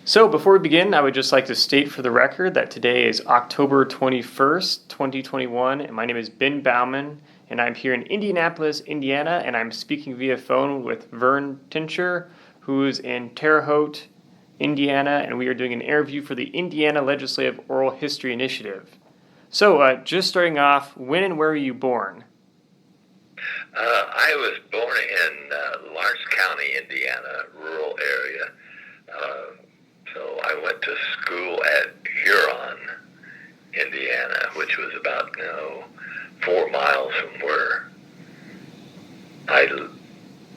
So before we begin, I would just like to state for the record that today is October 21st, 2021, and my name is Ben Bauman, and I'm here in Indianapolis, Indiana, and I'm speaking via phone with Vern Tincher, who is in Terre Haute, Indiana, and we are doing an interview for the Indiana Legislative Oral History Initiative. So, just starting off, when and where were you born? I was born in Lawrence County, Indiana, rural area. So I went to school at Huron, Indiana, which was about 4 miles from where I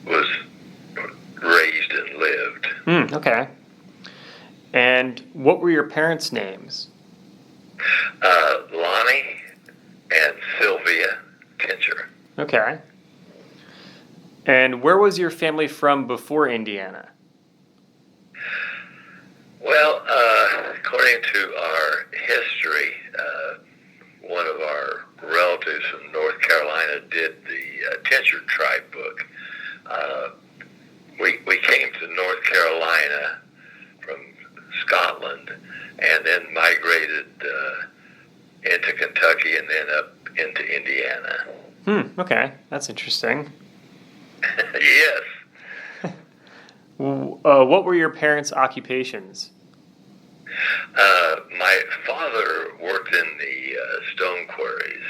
was raised and lived. Okay. And what were your parents' names? Lonnie and Sylvia Tincher. Okay. And where was your family from before Indiana? Well, according to our history, one of our relatives from North Carolina did the Tincher tribe book. We came to North Carolina from Scotland and then migrated into Kentucky and then up into Indiana. Okay, that's interesting. Yes. What were your parents' occupations? My father worked in the stone quarries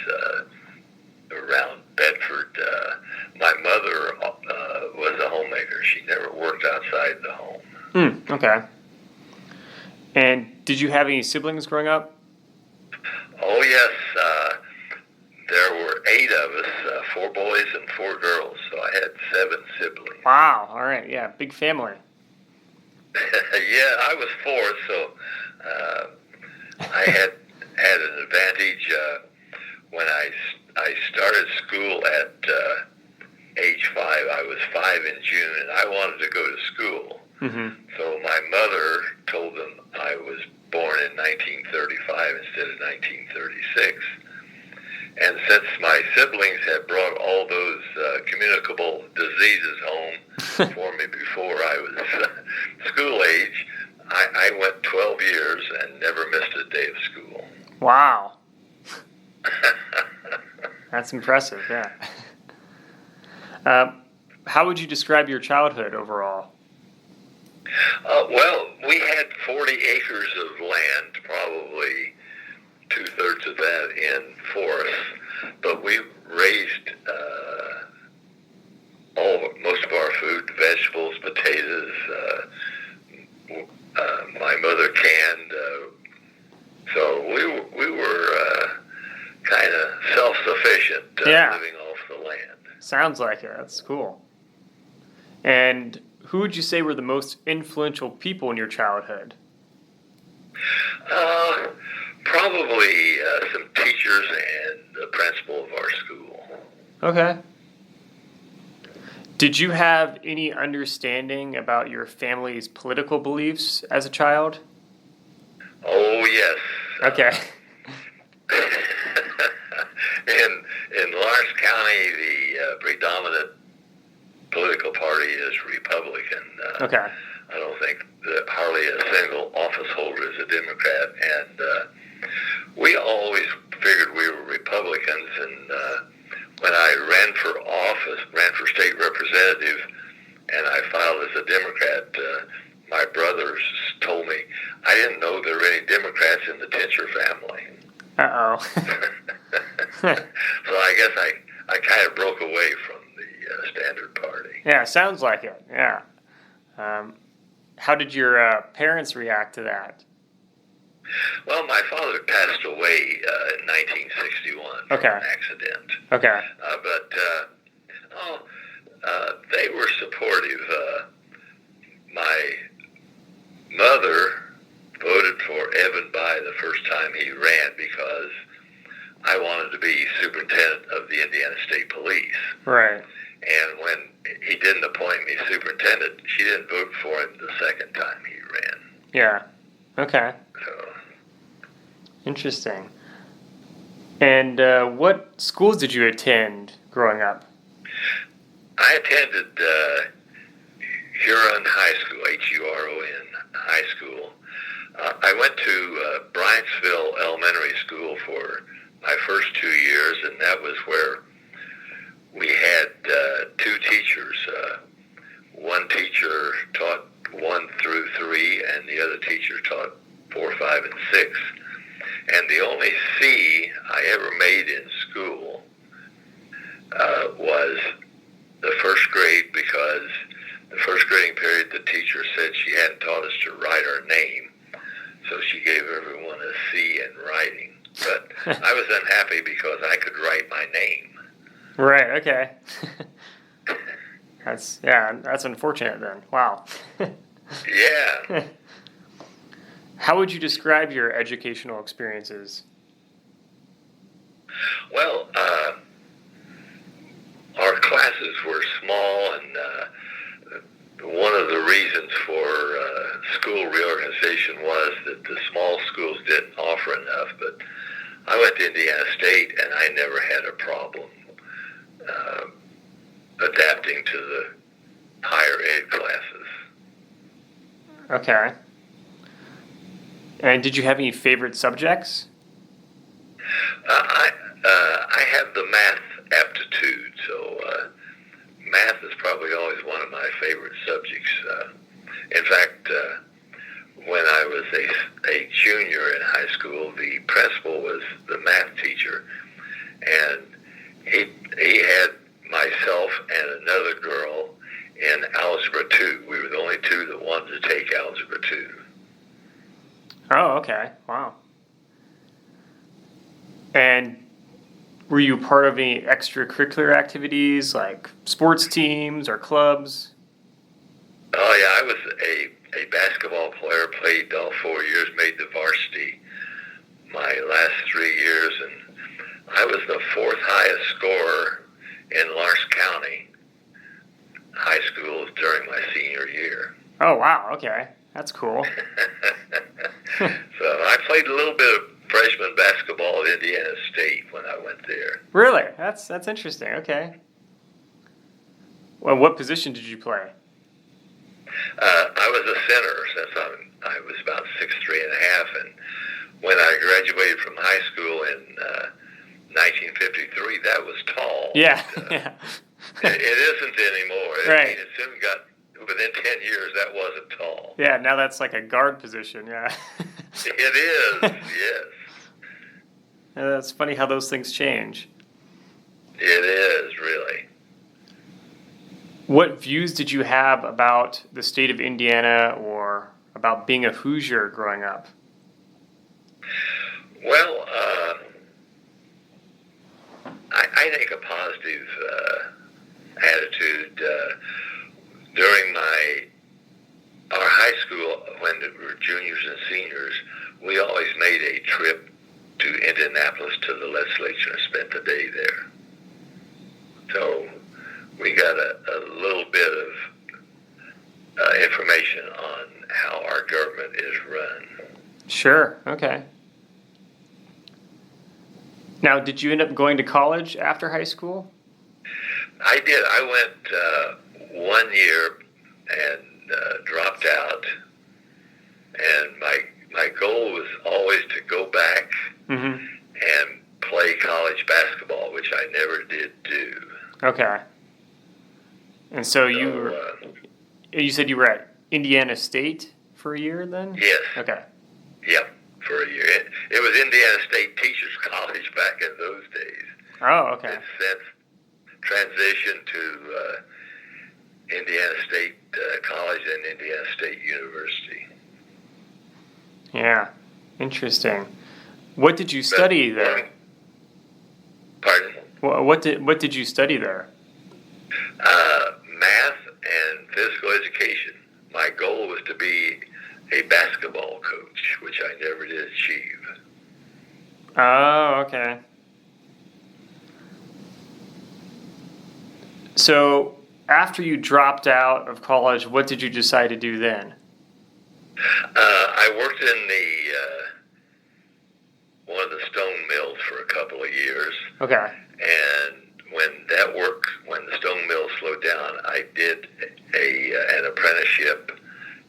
around Bedford. My mother was a homemaker. She never worked outside the home. Okay. And did you have any siblings growing up? Oh, yes. There were 8 of us, 4 boys and 4 girls, so I had 7 siblings. Wow, all right, yeah, big family. Yeah, I was 4th, so I had an advantage when I started school at age 5. I was 5 in June, and I wanted to go to school. So my mother told them I was born in 1935 instead of 1936. And since my siblings had brought all those communicable diseases home for me before I was school age, I went 12 years and never missed a day of school. Wow. That's impressive, yeah. How would you describe your childhood overall? Well, we had 40 acres of land, probably 2/3 of that in forest, but we raised most of our food, vegetables, potatoes. My mother canned, so we were kind of self-sufficient, living off the land. Sounds like it. That's cool. And who would you say were the most influential people in your childhood? Probably some teachers and the principal of our school. Okay. Did you have any understanding about your family's political beliefs as a child? Oh, yes. Okay. In Lawrence County, the predominant political party is Republican. Okay. I don't think that hardly a single office holder is a Democrat, and we always figured we were Republicans. And when I ran for state representative, and I filed as a Democrat, my brothers told me I didn't know there were any Democrats in the Tincher family. Uh-oh. So I guess I kind of broke away from the Standard Party. Yeah, sounds like it. Yeah. How did your parents react to that? Well, my father passed away in 1961 from an accident. Okay. They were supportive. My mother voted for Evan Bayh the first time he ran because I wanted to be superintendent of the Indiana State Police. Right. And when he didn't appoint me superintendent, she didn't vote for him the second time he ran. Yeah. Okay. So. Interesting. And what schools did you attend growing up? I attended Huron High School, Huron High School, I went to Bryantsville Elementary School for my first 2 years, and that was where we had two teachers. One teacher taught 1 through 3, and the other teacher taught 4, 5, and 6. And the only C I ever made in school was the first grade, because the first grading period the teacher said she hadn't taught us to write our name, so she gave everyone a C in writing. But I was unhappy because I could write my name. Right, okay. That's unfortunate then. Wow. Yeah. How would you describe your educational experiences? Well, our classes were small, and one of the reasons for school reorganization was that the small schools didn't offer enough. But I went to Indiana State, and I never had a problem adapting to the higher ed classes. Okay. And did you have any favorite subjects? I have the math aptitude, so math is probably always one of my favorite subjects. In fact, when I was a junior in high school, the principal was the math teacher, and he had myself and another girl in Algebra 2. We were the only two that wanted to take Algebra 2. Oh, okay. Wow. And were you part of any extracurricular activities like sports teams or clubs? Oh, yeah, I was a basketball player, played all 4 years, made the varsity my last 3 years, and I was the 4th highest scorer in Lawrence County high schools during my senior year. Oh, wow. Okay. That's cool. So I played a little bit of freshman basketball at Indiana State when I went there. Really? That's interesting. Okay. Well, what position did you play? I was a center since I was about 6'3.5", and when I graduated from high school in 1953, that was tall. Yeah. But, yeah. it isn't anymore. Right. It soon got, within 10 years, that wasn't tall. Yeah, now that's like a guard position, yeah. It is, yes. That's funny how those things change. It is, really. What views did you have about the state of Indiana or about being a Hoosier growing up? Well, I think a positive attitude. During our high school, when we were juniors and seniors, we always made a trip to Indianapolis to the legislature and spent the day there. So we got a little bit of information on how our government is run. Sure, okay. Now, did you end up going to college after high school? I did. I went 1 year and dropped out, and my goal was always to go back and play college basketball, which I never did do. Okay. And so you said you were at Indiana State for a year then? Yes. Okay. Yep, for a year. It was Indiana State Teachers College back in those days. Oh, okay. It's since transitioned to Indiana State College and Indiana State University. Yeah, interesting. What did you study there? Pardon? What did you study there? Math and physical education. My goal was to be a basketball coach, which I never did achieve. Oh, okay. So after you dropped out of college, what did you decide to do then? I worked in one of the stone mills for a couple of years. Okay. And when the stone mill slowed down, I did an apprenticeship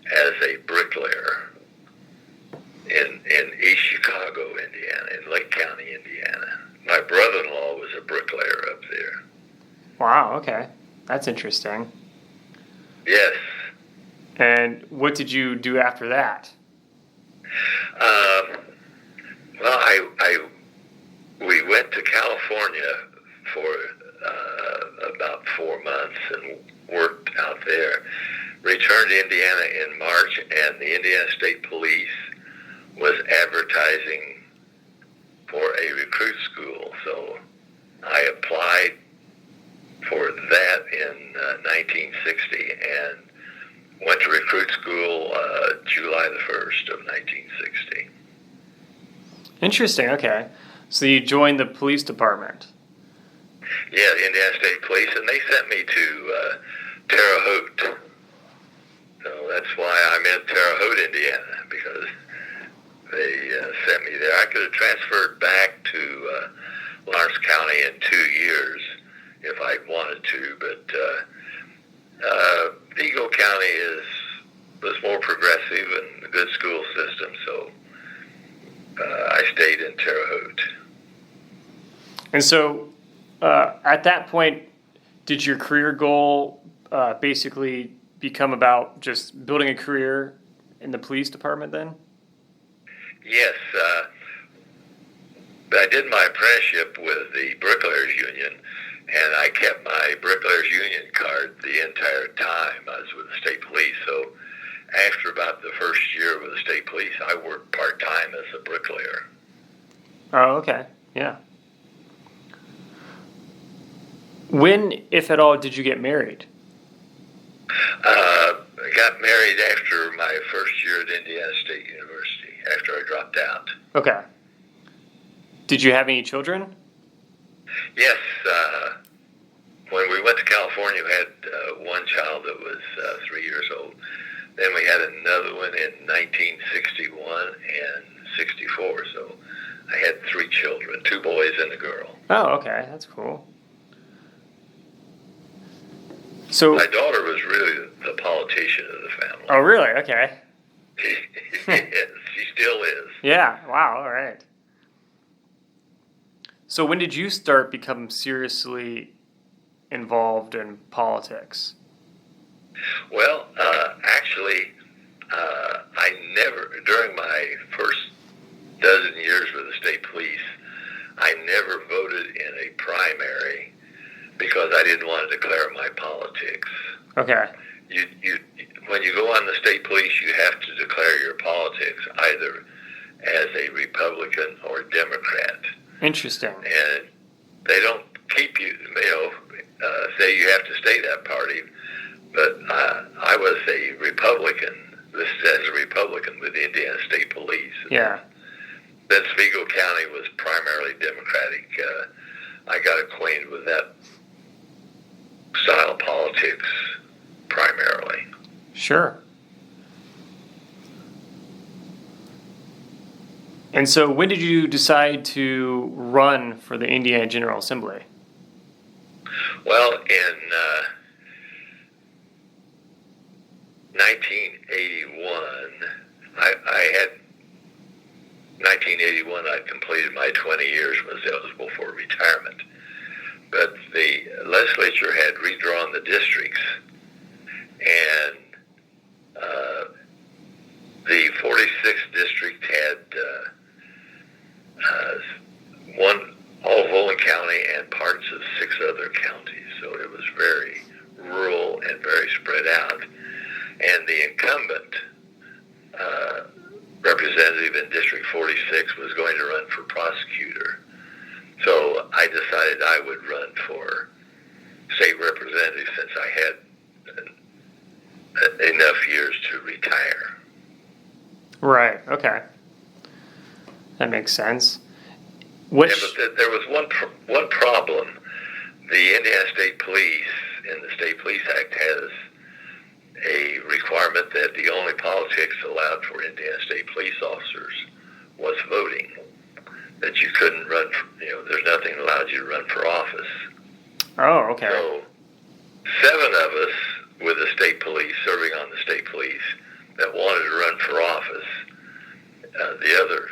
as a bricklayer in okay. That's interesting. Yes. And what did you do after that? Well, we went to California for about 4 months and worked out there. Returned to Indiana in March, and the Indiana State Police was advertising for a recruit school. So I applied for that in 1960 and went to recruit school July the 1st of 1960. Interesting, okay. So you joined the police department. Yeah, the Indiana State Police, and they sent me to Terre Haute. So that's why I'm in Terre Haute, Indiana, because they sent me there. I could have transferred back to Lawrence County in 2 years if I'd wanted to, but Vigo County was more progressive and a good school system, so I stayed in Terre Haute. And so at that point, did your career goal basically become about just building a career in the police department then? Yes. I did my apprenticeship with the Bricklayers Union, and I kept my Bricklayers Union card the entire time I was with the state police. So after about the first year with the state police, I worked part-time as a bricklayer. Oh, okay. Yeah. When, if at all, did you get married? I got married after my first year at Indiana State University, after I dropped out. Okay. Did you have any children? Yes. When we went to California, we had one child that was 3 years old. Then we had another one in 1961 and 64. So I had 3 children, 2 boys and a girl. Oh, okay. That's cool. So my daughter was really the politician of the family. Oh, really? Okay. Yes, she still is. Yeah. Wow. All right. So when did you start becoming seriously involved in politics? Well, actually, I never, during my first dozen years with the state police, I never voted in a primary because I didn't want to declare my politics. Okay. When you go on the state police, you have to declare your politics either as a Republican or Democrat. Interesting. And they don't keep you, say you have to stay that party. But I was a Republican, listed as a Republican with the Indiana State Police. Yeah. Then Vigo County was primarily Democratic. I got acquainted with that style of politics primarily. Sure. And so when did you decide to run for the Indiana General Assembly? Well, in 1981, I had 1981, I completed my 20 years and was eligible for retirement. But the legislature had redrawn the districts, and the 46th district had all of Olin County and parts of 6 other counties. So it was very rural and very spread out. And the incumbent representative in District 46 was going to run for prosecutor. So I decided I would run for state representative since I had enough years to retire. Right. Okay. That makes sense. Yeah, but there was one problem. The Indiana State Police, in the State Police Act, has a requirement that the only politics allowed for Indiana State police officers was voting. That you couldn't run, there's nothing that allowed you to run for office. Oh, okay. So 7 of us with the state police, serving on the state police, that wanted to run for office. The other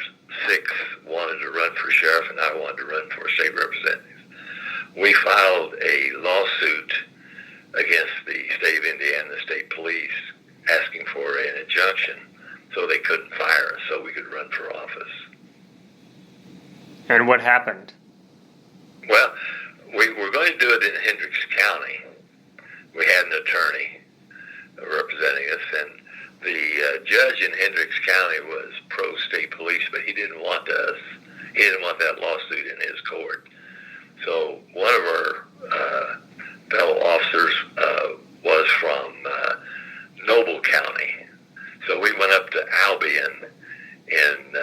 6 wanted to run for sheriff, and I wanted to run for state representative. we filed a lawsuit against the state of Indiana, the state police, asking for an injunction so they couldn't fire us, so we could run for office. And what happened? Well, we were going to do it in Hendricks County. We had an attorney representing us, and the judge in Hendricks County was pro-state police, but he didn't want us. He didn't want that lawsuit in his court. So one of our fellow officers was from Noble County. So we went up to Albion in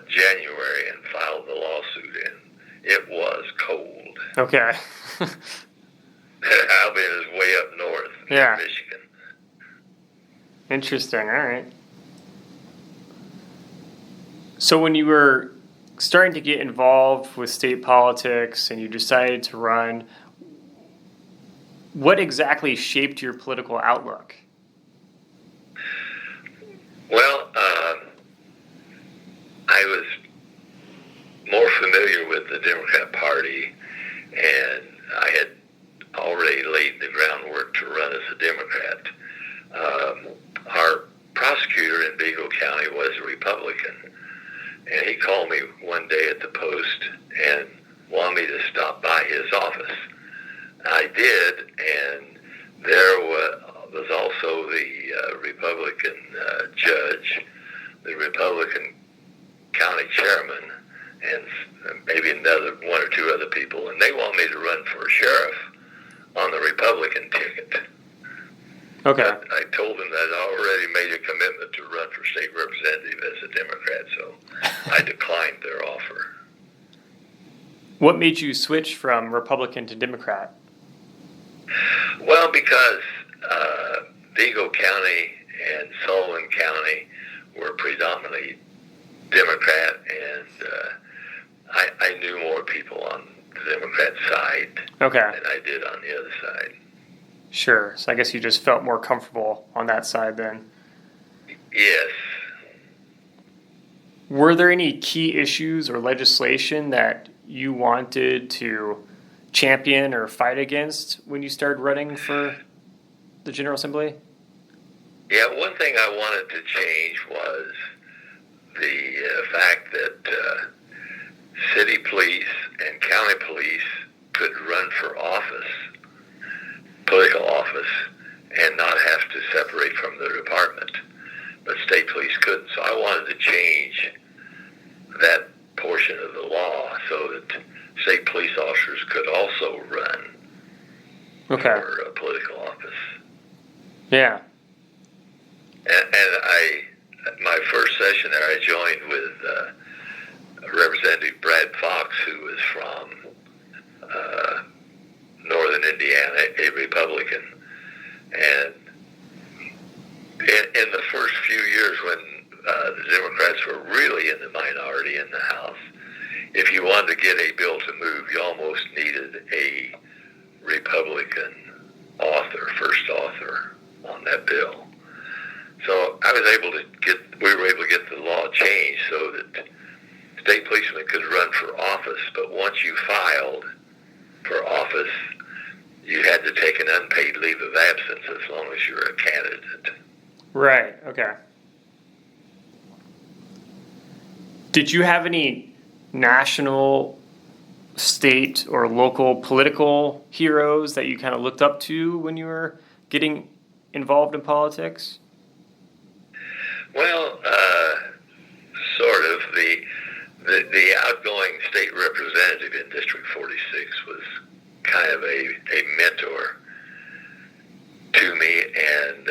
January and filed the lawsuit, and it was cold. Okay. Albion is way up north in Michigan. Interesting. All right. So when you were starting to get involved with state politics and you decided to run, what exactly shaped your political outlook? Well, I was more familiar with the Democrat Party, and I had already laid the groundwork to run as a Democrat. Our prosecutor in Vigo County was a Republican, and he called me one day at the Post and wanted me to stop by his office. I did, and there was also the Republican judge, the Republican county chairman, and maybe another one or two other people, and they wanted me to run for sheriff on the Republican ticket. Okay. I told them that I'd already made a commitment to run for state representative as a Democrat, so I declined their offer. What made you switch from Republican to Democrat? Well, because Vigo County and Sullivan County were predominantly Democrat, and I knew more people on the Democrat side than I did on the other side. Sure. So I guess you just felt more comfortable on that side then. Yes. Were there any key issues or legislation that you wanted to champion or fight against when you started running for the General Assembly? Yeah, one thing I wanted to change was the fact that city police and county police could run for office, political office, and not have to separate from the department. But state police couldn't. So I wanted to change that portion of the law so that state police officers could also run for a political office. Yeah. And my first session there, I joined with Representative Brad Fox, who was from Northern Indiana, a Republican. And in the first few years when the Democrats were really in the minority in the House, if you wanted to get a bill to move, you almost needed a Republican first author on that bill. So we were able to get the law changed so that state policemen could run for office, but once you filed for office, you had to take an unpaid leave of absence as long as you were a candidate. Right, okay. Did you have any national, state, or local political heroes that you kind of looked up to when you were getting involved in politics? Well, sort of. The outgoing state representative in District 46 was kind of a mentor to me, and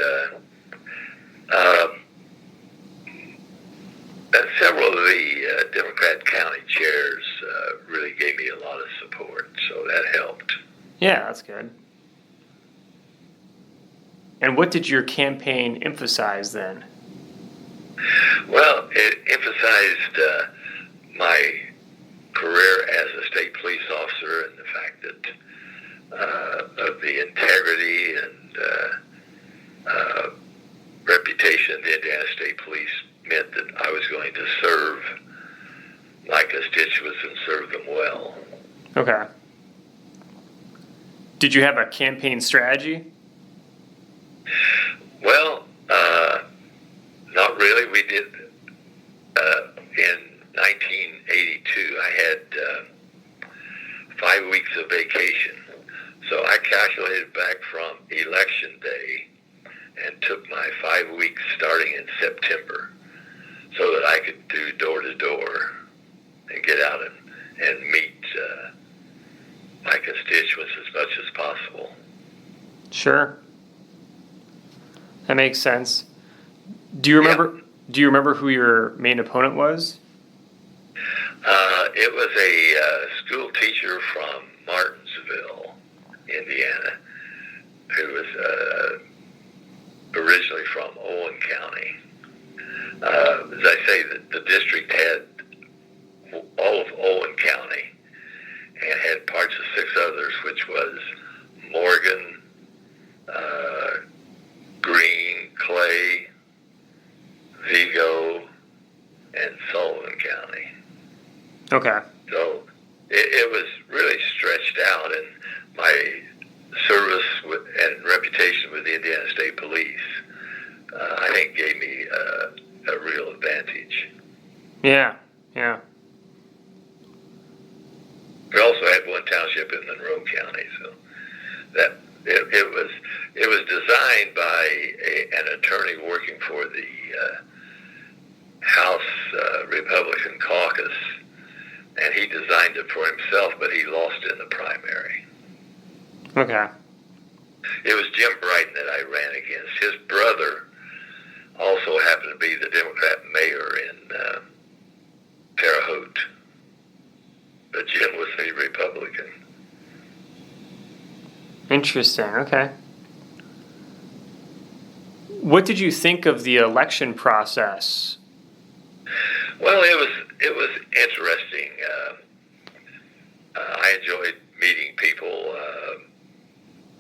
several of the Democrat county chairs really gave me a lot of support, so that helped. Yeah, that's good. And what did your campaign emphasize then? Well, it emphasized my career as a state police officer and the fact that of the integrity and reputation of the Indiana State Police meant that I was going to serve my constituents and serve them well. Okay. Did you have a campaign strategy? Well, not really. We did in 1982. I had 5 weeks of vacation, so I calculated back from Election Day and took my 5 weeks starting in September, so that I could do door to door and get out and meet my constituents as much as possible. Sure. That makes sense. Do you remember? Yeah. Do you remember who your main opponent was? It was a school teacher from Martinsville, Indiana, who was originally from Owen County. As I say, the district had all of Owen County and had parts of 6 others, which was Morgan, Greene, Clay, Vigo, and Sullivan County. Okay. So it was really stretched out, and my service and reputation with the Indiana State Police, I think, gave me a real advantage. Yeah. Yeah. We also had one township in Monroe County, so that it was designed by an attorney working for the House Republican caucus, and he designed it for himself, but he lost in the primary. Okay. It was Jim Brighton that I ran against. His brother also happened to be the Democrat mayor in Terre Haute, but Jim was the Republican. Interesting. Okay. What did you think of the election process? Well, it was interesting. I enjoyed meeting people,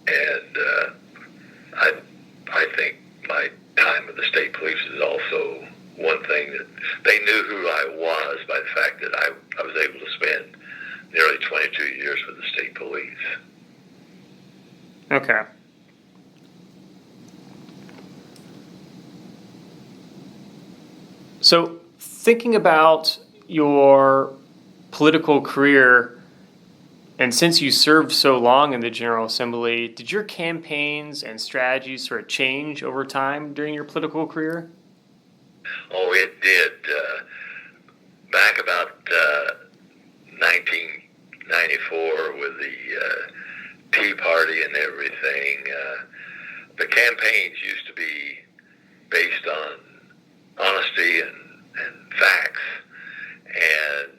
and I think my time with the state police is also one thing that they knew who I was by the fact that I was able to spend nearly 22 years with the state police. Okay. So, thinking about your political career, and since you served so long in the General Assembly, did your campaigns and strategies sort of change over time during your political career? Oh, it did. Back about 1994 with the Tea Party and everything, the campaigns used to be based on honesty and facts. And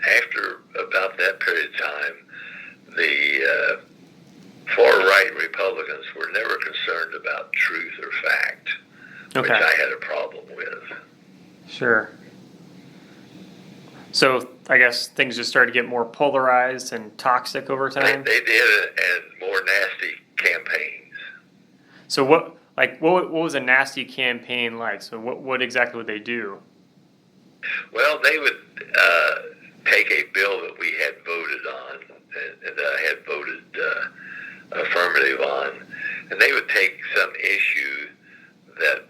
after about that period of time, the far-right Republicans were never concerned about truth or fact, Okay. which I had a problem with. Sure. So, I guess things just started to get more polarized and toxic over time? They did, and more nasty campaigns. So what was a nasty campaign like? So what exactly would they do? Well, they would take a bill that we had voted on, and that I had voted affirmative on, and they would take some issue that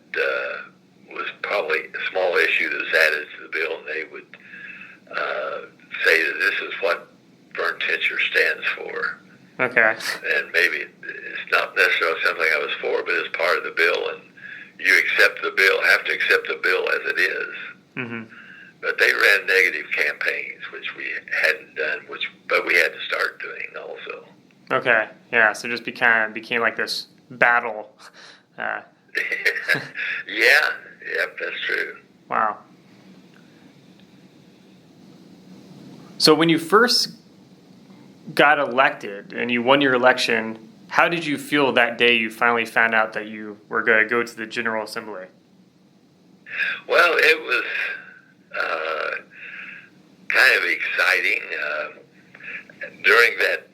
was probably a small issue that was added to the bill, and they would say that this is what Vern Tincher stands for. Okay. And maybe it's not necessarily something I was for, but it's part of the bill, and you accept the bill, have to accept the bill as it is. Mm-hmm. But they ran negative campaigns, which we hadn't done, but we had to start doing also. Okay. Yeah. So it just became like this battle. Yeah, that's true. Wow. So when you first got elected and you won your election, how did you feel that day you finally found out that you were going to go to the General Assembly? Well, it was kind of exciting. During that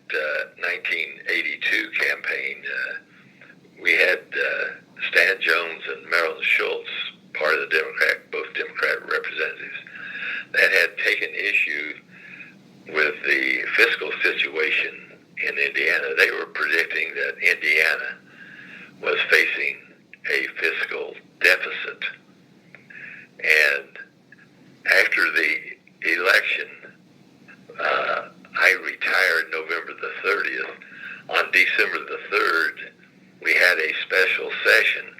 1982 campaign, we had Stan Jones and Marilyn Schultz, part of the both Democrat representatives, that had taken issue with the fiscal situation in Indiana. They were predicting that Indiana was facing a fiscal deficit. And after the election, I retired November the 30th. On December the 3rd, we had a special session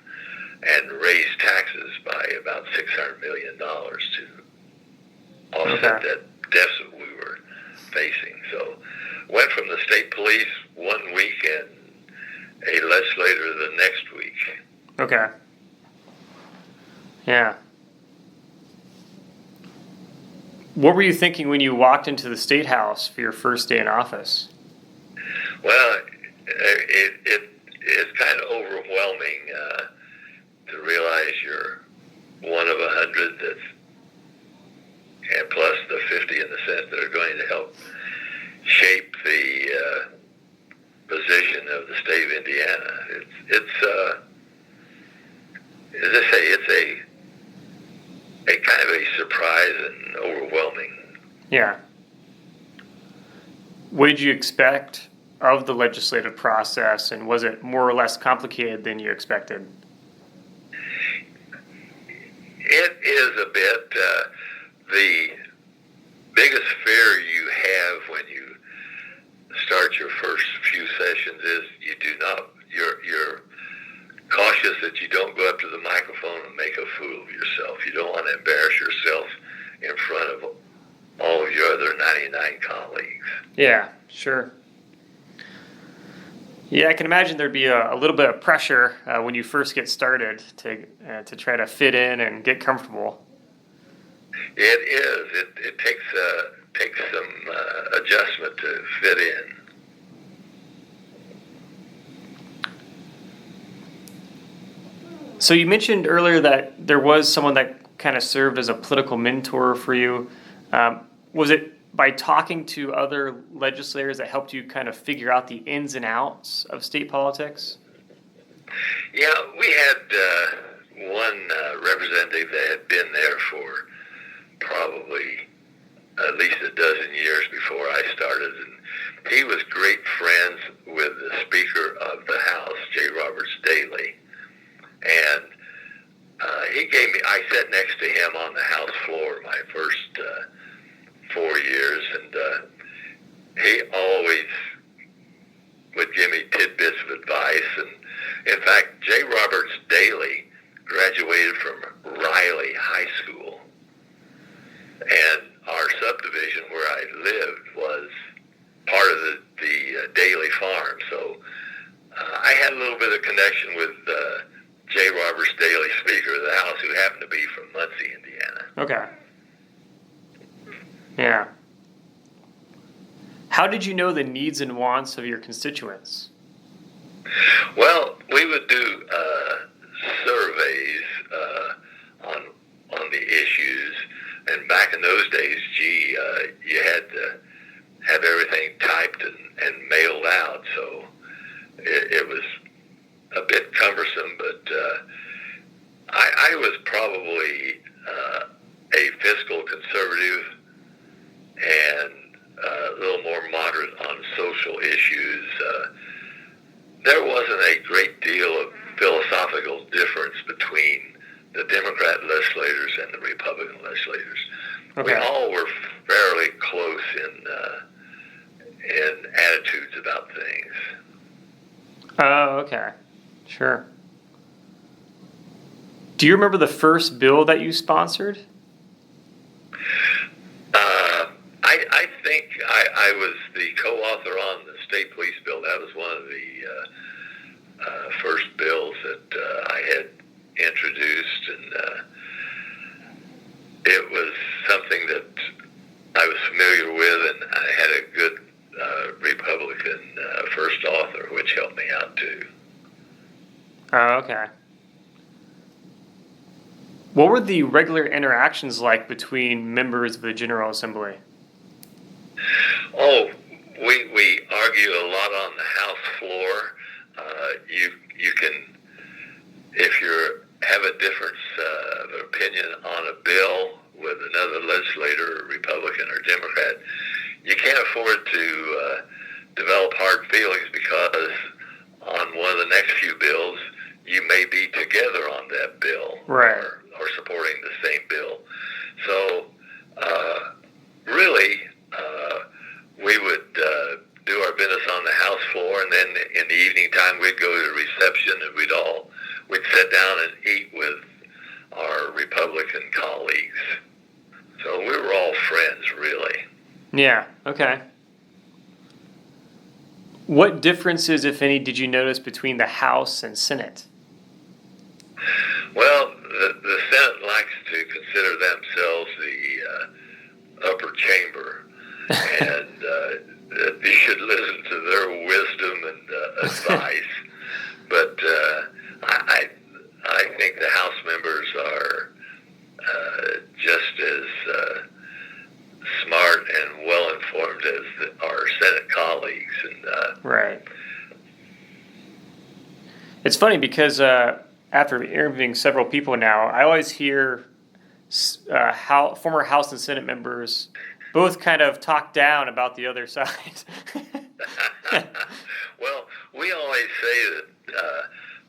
and raised taxes by about $600 million to offset that deficit we were facing. So went from the state police one week and a legislator the next week. Okay. Yeah. What were you thinking when you walked into the State House for your first day in office? Well, it's kind of overwhelming to realize you're one of 100 that's, and plus the 50 in the Senate that are going to help shape the position of the state of Indiana. It's as I say, it's a kind of a surprise and overwhelming. Yeah. What did you expect of the legislative process, and was it more or less complicated than you expected? It is a bit. The biggest fear you have when you start your first few sessions is you're cautious that you don't go up to the microphone and make a fool of yourself. You don't want to embarrass yourself in front of all of your other 99 colleagues. Yeah, sure. Yeah, I can imagine there'd be a little bit of pressure when you first get started to try to fit in and get comfortable. It is. It takes some adjustment to fit in. So you mentioned earlier that there was someone that kind of served as a political mentor for you. Was it by talking to other legislators that helped you kind of figure out the ins and outs of state politics? Yeah, we had one representative that had been there for probably at least a dozen years before I started, and he was great friends with the Speaker of the House, J. Roberts Daley, and I sat next to him on the House floor my first 4 years, and he always would give me tidbits of advice. And in fact, J. Roberts Daley graduated from Riley High School, and our subdivision where I lived was part of the Daley farm. So I had a little bit of connection with J. Roberts Daley, Speaker of the House, who happened to be from Muncie, Indiana. Okay. Yeah. How did you know the needs and wants of your constituents? Well, we would do surveys on the issues, and back in those days, you had to have everything typed and mailed out, so it was a bit cumbersome, but I was probably a fiscal conservative and a little more moderate on social issues. There wasn't a great deal of philosophical difference between the Democrat legislators and the Republican legislators. Okay. We all were fairly close in attitudes about things. Oh, okay. Sure. Do you remember the first bill that you sponsored? I think I was the co-author on the state police bill. That was one of the first bills that I had introduced, and it was something that I was familiar with, and I had a good Republican first author, which helped me out too. Oh, okay. What were the regular interactions like between members of the General Assembly? Oh, we argue a lot on the House floor. You can, if you have a difference of opinion on a bill with another legislator, Republican or Democrat, you can't afford to develop hard Yeah. Okay. What differences, if any, did you notice between the House and Senate? Well, the Senate likes to consider themselves the upper chamber, and you should listen to their wisdom and advice. But I think the House members are just as smart and well informed as our Senate colleagues. And Right. It's funny because after interviewing several people now, I always hear former House and Senate members both kind of talk down about the other side. Well, we always say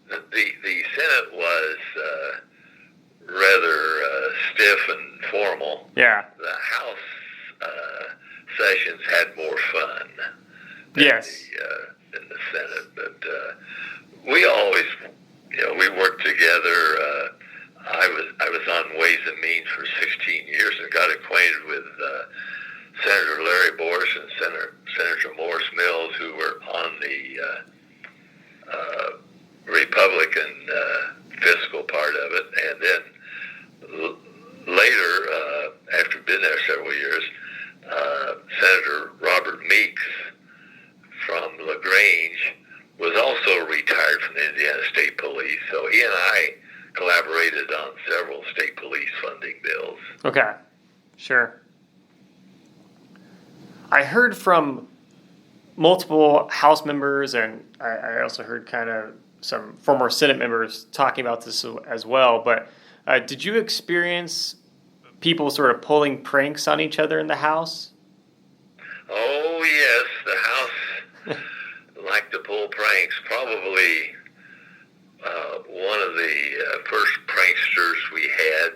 that the Senate was rather stiff and formal. Yeah. The House sessions had more fun than Yes. than the Senate, but we always, we worked together. I was on Ways and Means for 16 years and got acquainted with Senator Larry Boris and Senator Morris Mills, who were on the Republican fiscal part of it, and then later, after being there several years, Senator Robert Meeks from LaGrange was also retired from the Indiana State Police, so he and I collaborated on several state police funding bills. Okay. Sure. I heard from multiple House members, and I also heard kind of some former Senate members talking about this as well, but did you experience people sort of pulling pranks on each other in the House? Oh, yes, the House liked to pull pranks. Probably one of the first pranksters we had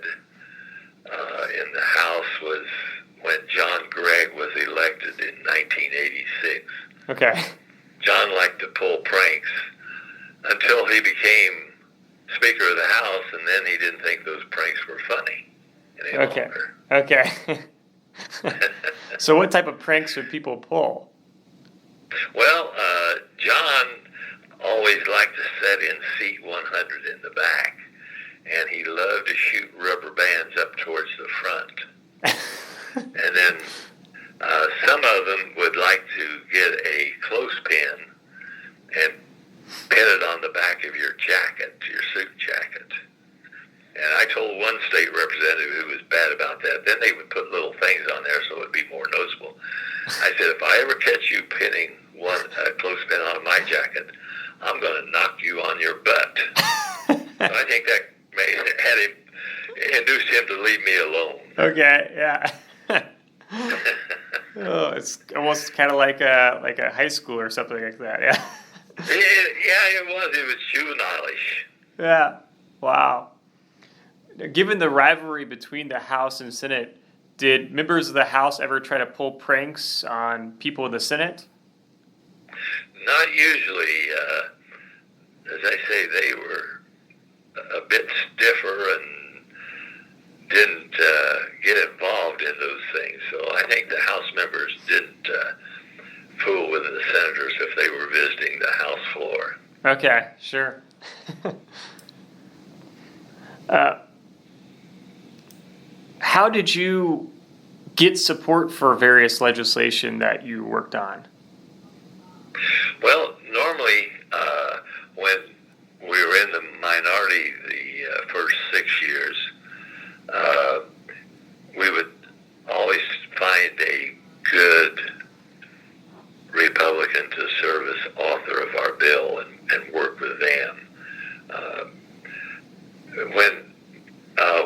in the House was when John Gregg was elected in 1986. Okay. John liked to pull pranks until he became Speaker of the House, and then he didn't think those pranks were funny any longer. Okay. So what type of pranks would people pull? Well, John always liked to sit in seat 100 in the back, and he loved to shoot rubber bands up towards the front. And then some of them would like to get a clothespin and pin it on the back of your jacket, your suit jacket. And I told one state representative who was bad about that, then they would put little things on there so it would be more noticeable. I said, if I ever catch you pinning a clothespin on my jacket, I'm going to knock you on your butt. So I think that induced him to leave me alone. Okay, yeah. Oh, it's almost kind of like a high school or something like that, yeah. It was. It was juvenile-ish. Yeah. Wow. Given the rivalry between the House and Senate, did members of the House ever try to pull pranks on people in the Senate? Not usually. As I say, they were a bit stiffer and didn't get involved in those things. So I think the House members didn't fool with the senators if they were visiting the House floor. Okay, sure. How did you get support for various legislation that you worked on? Well, normally when we were in the minority the first 6 years, we would always find a good Republican to serve as author of our bill and work with them.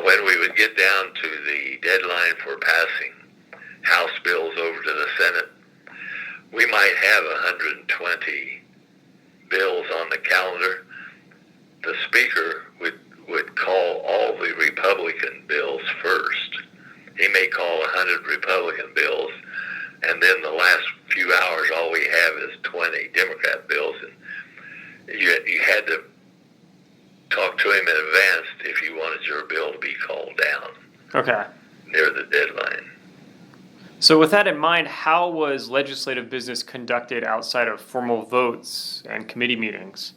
When we would get down to the deadline for passing House bills over to the Senate, we might have 120 bills on the calendar. The Speaker would call all the Republican bills first. He may call 100 Republican bills, and then the last few hours, all we have is 20 Democrat bills, and you had to talk to him in advance if you wanted your bill to be called down. Okay. Near the deadline. So, with that in mind, how was legislative business conducted outside of formal votes and committee meetings?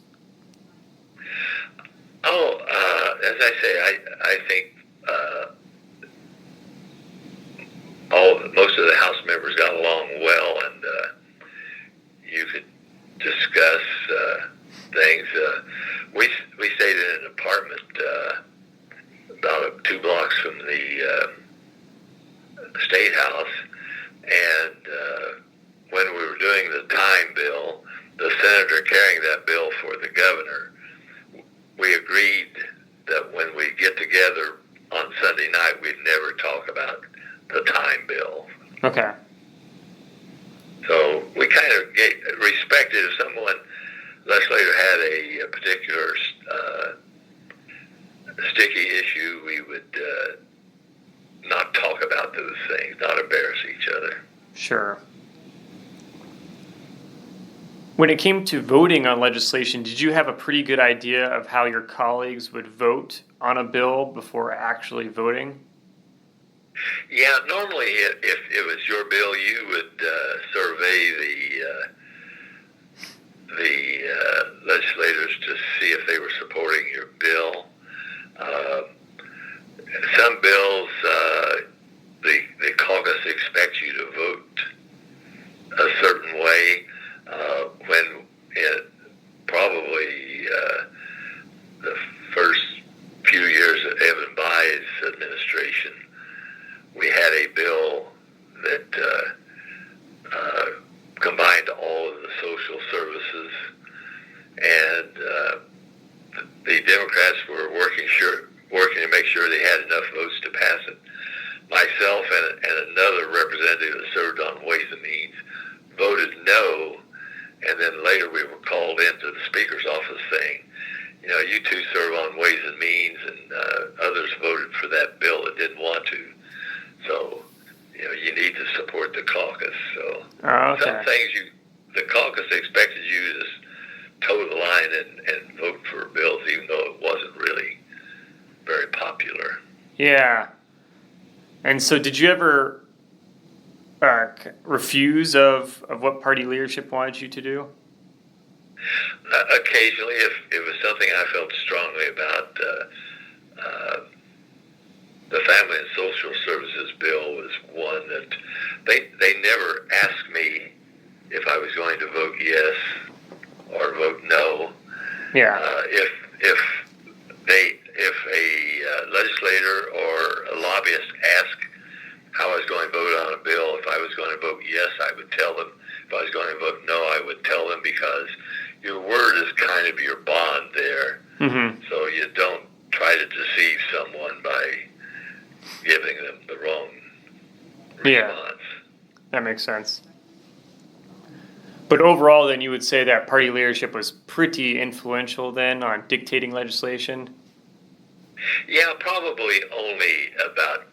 As I say, I think most of the House members got along well, and you could discuss things. We stayed in an apartment about 2 blocks from the State House, and when we were doing the time bill, the senator carrying that bill for the governor, we agreed that when we get together on Sunday night, we'd never talk about the time bill. Okay. So we kind of respected if someone, legislator, had a particular sticky issue, we would not talk about those things, not embarrass each other. Sure. When it came to voting on legislation, did you have a pretty good idea of how your colleagues would vote on a bill before actually voting? Yeah, normally if it was your bill, you would survey the legislators to see if they were supporting your bill. Some bills, the caucus expects you to vote a certain way. When it probably the first few years of Evan Bayh's administration, we had a bill that combined all of the social services, and the Democrats were working to make sure they had enough votes to pass it. Myself and another representative that served on Ways and Means voted no, and then later we were called into the Speaker's office saying, you two serve on Ways and Means, and others voted for that bill that didn't want to. So, you need to support the caucus. So some things the caucus expected you to toe the line and vote for bills, even though it wasn't really very popular. Yeah. And so did you ever refuse of what party leadership wanted you to do? Occasionally, if it was something I felt strongly about. The Family and Social Services bill was one that they never asked me if I was going to vote yes or vote no. Yeah. If a legislator or a lobbyist asked how I was going to vote on a bill, if I was going to vote yes, I would tell them. If I was going to vote no, I would tell them, because your word is kind of your bond there. Mm-hmm. So you don't try to deceive someone by giving them the wrong response. Yeah, that makes sense. But overall, then, you would say that party leadership was pretty influential then on dictating legislation? Yeah, probably only about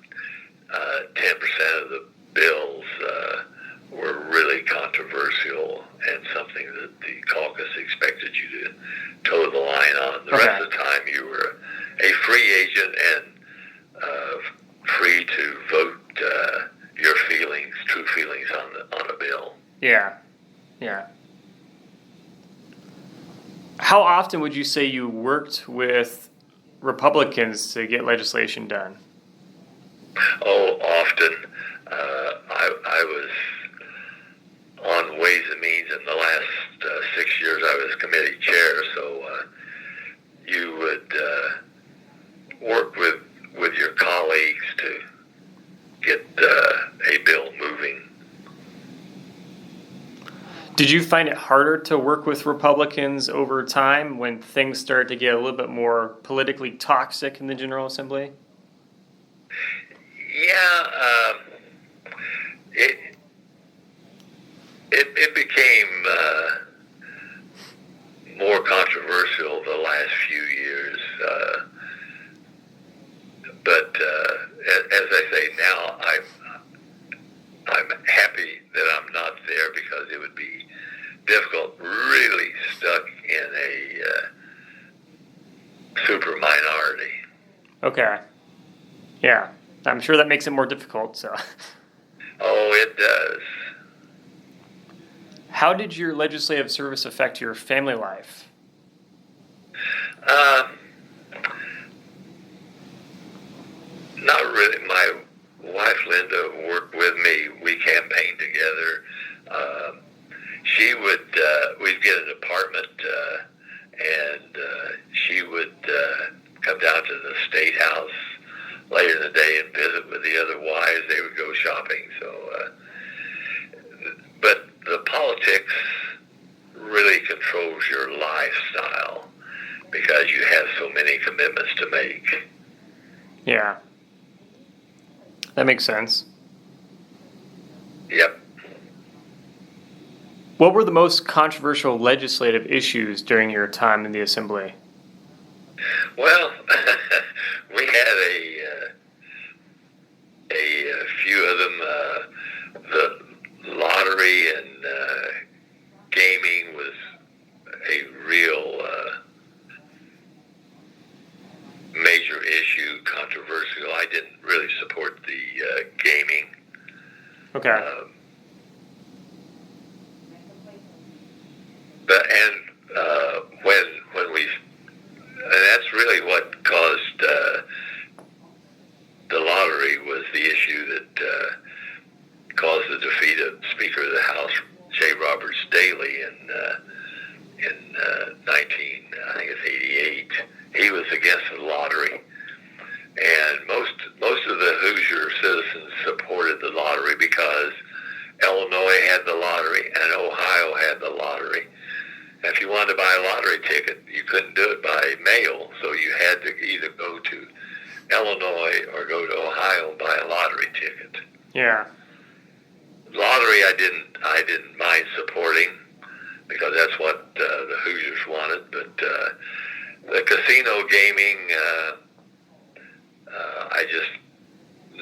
10% of the bills were really controversial and something that the caucus expected you to toe the line on. The rest of the time you were a free agent and free to vote your feelings, true feelings on a bill. Yeah. How often would you say you worked with Republicans to get legislation done? Oh, often. I was on Ways and Means in the last 6 years. I was committee chair, so you would work with your colleagues to get a bill moving. Did you find it harder to work with Republicans over time when things started to get a little bit more politically toxic in the General Assembly? Yeah, it became more controversial the last few years. But as I say now, I'm happy that I'm not there, because it would be difficult, really stuck in a super minority. Okay. Yeah. I'm sure that makes it more difficult, so. Oh, it does. How did your legislative service affect your family life? Not really. My wife Linda worked with me. We campaigned together. She would, we'd get an apartment, and she would come down to the State House later in the day and visit with the other wives. They would go shopping. So, but the politics really controls your lifestyle because you have so many commitments to make. Yeah. That makes sense. Yep. What were the most controversial legislative issues during your time in the Assembly? Well, we had a few of them. The lottery and gaming was a real major issue, controversial. I didn't really support the gaming. Okay. But when we, and that's really what caused the lottery was the issue that caused the defeat of Speaker of the House J. Roberts Daley in 1988. He was against the lottery, and most of the Hoosier citizens supported the lottery because Illinois had the lottery and Ohio had the lottery. And if you wanted to buy a lottery ticket, you couldn't do it by mail, so you had to either go to Illinois or go to Ohio and buy a lottery ticket. Yeah. Lottery, I didn't mind supporting because that's what the Hoosiers wanted. But the casino gaming, I just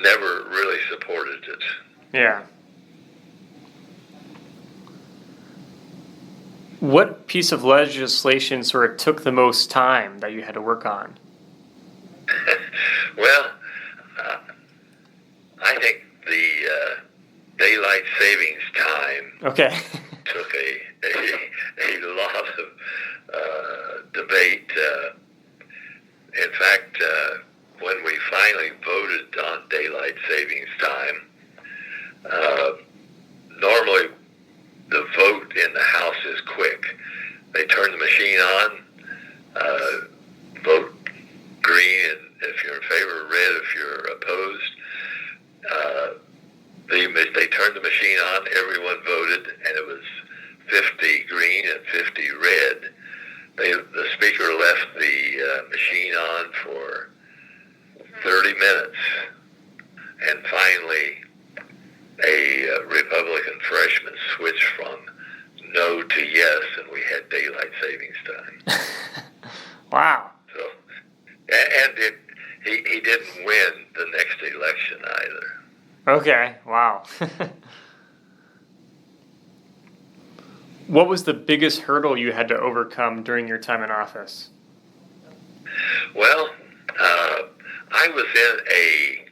never really supported it. Yeah. What piece of legislation sort of took the most time that you had to work on? Well, I think the daylight savings time Okay. took a lot of debate. In fact, when we finally voted on daylight savings time, normally the vote in the House is quick. They turn the machine on, vote green if you're in favor, red if you're opposed. They turned the machine on, everyone voted, and it was 50 green and 50 red. The speaker left the machine on for 30 minutes, and finally a Republican freshman switched from no to yes, and we had daylight savings time. Wow. So, and he didn't win the next election either. Okay. Wow. What was the biggest hurdle you had to overcome during your time in office? Well, I was in a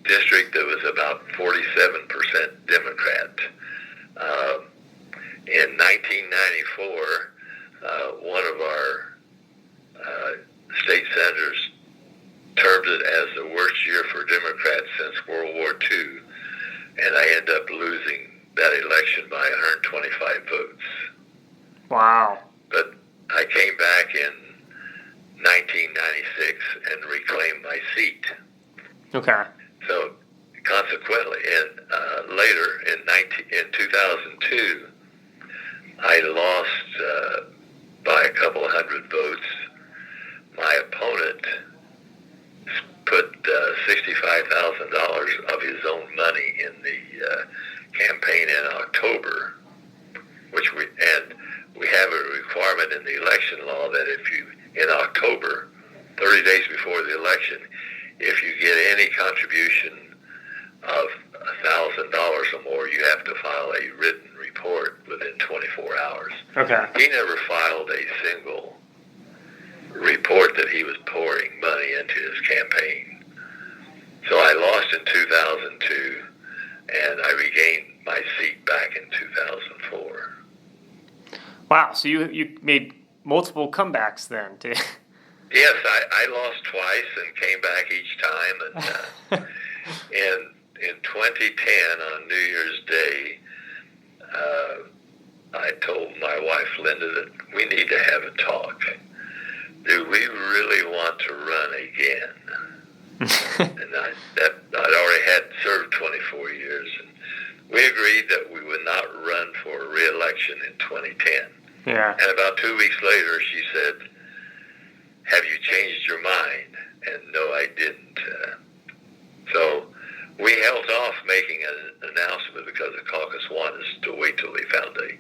district that was about 47% Democrat. In 1994, one of our state senators termed it as the worst year for Democrats since World War II, and I ended up losing that election by 125 votes. Wow. But I came back in 1996 and reclaimed my seat. Okay. So consequently, later in 2002, I lost by a couple of hundred votes. My opponent put $65,000 of his own money in the campaign in October, which we have a requirement in the election law that if you, in October, 30 days before the election, if you get any contribution of $1,000 or more, you have to file a written report within 24 hours. Okay. He never filed a single report that he was pouring money into his campaign. So I lost in 2002, and I regained my seat back in 2004. Wow, so you made multiple comebacks then. Yes, I lost twice and came back each time. And in 2010, on New Year's Day, I told my wife Linda that we need to have a talk. Do we really want to run again? And I'd already had served 24 years, and we agreed that we would not run for re-election in 2010. Yeah. And about 2 weeks later, she said, "Have you changed your mind?" And no, I didn't. So we held off making an announcement because the caucus wanted us to wait till they found a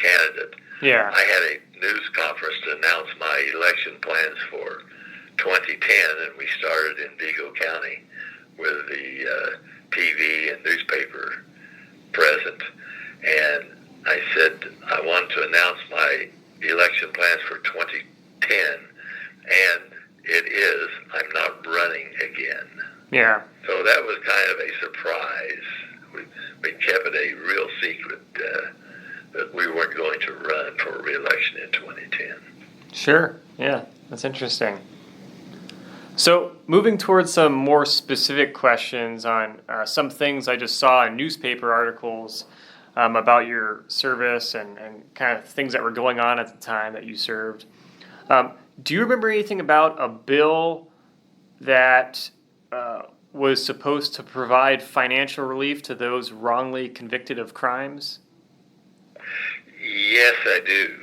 candidate. Yeah. I had a news conference to announce my election plans for 2010, and we started in Vigo County with the TV and newspaper present. And I said I wanted to announce my election plans for 2010, and it is, I'm not running again. Yeah. So that was kind of a surprise. We kept it a real secret that we weren't going to run for re-election in 2010. Sure. Yeah, that's interesting. So moving towards some more specific questions on some things I just saw in newspaper articles about your service and kind of things that were going on at the time that you served. Do you remember anything about a bill that was supposed to provide financial relief to those wrongly convicted of crimes? Yes, I do.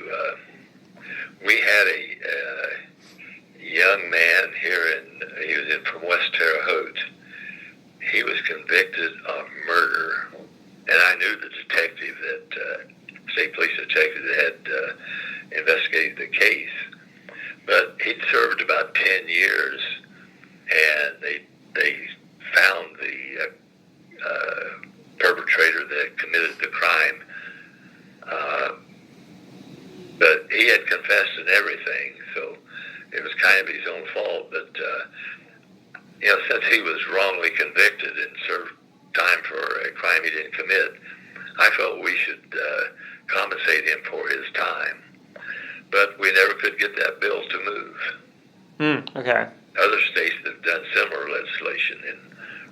We had a young man here he was from West Terre Haute. He was convicted of murder, and I knew the detective state police detective that had investigated the case. But he'd served about 10 years, and they found the perpetrator that committed the crime. But he had confessed in everything, so it was kind of his own fault. But, since he was wrongly convicted and served time for a crime he didn't commit, I felt we should compensate him for his time. But we never could get that bill to move. Okay. Other states have done similar legislation in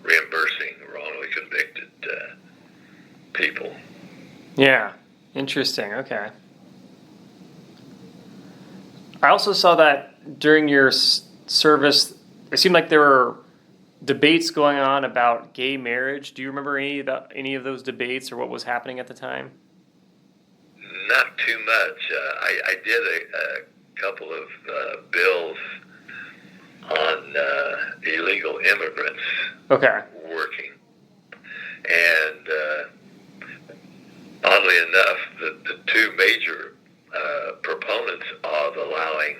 reimbursing wrongly convicted people. Yeah. Interesting. Okay. I also saw that during your service, it seemed like there were debates going on about gay marriage. Do you remember any of those debates or what was happening at the time? Not too much. I did a couple of bills on illegal immigrants working. And oddly enough, the two major proponents of allowing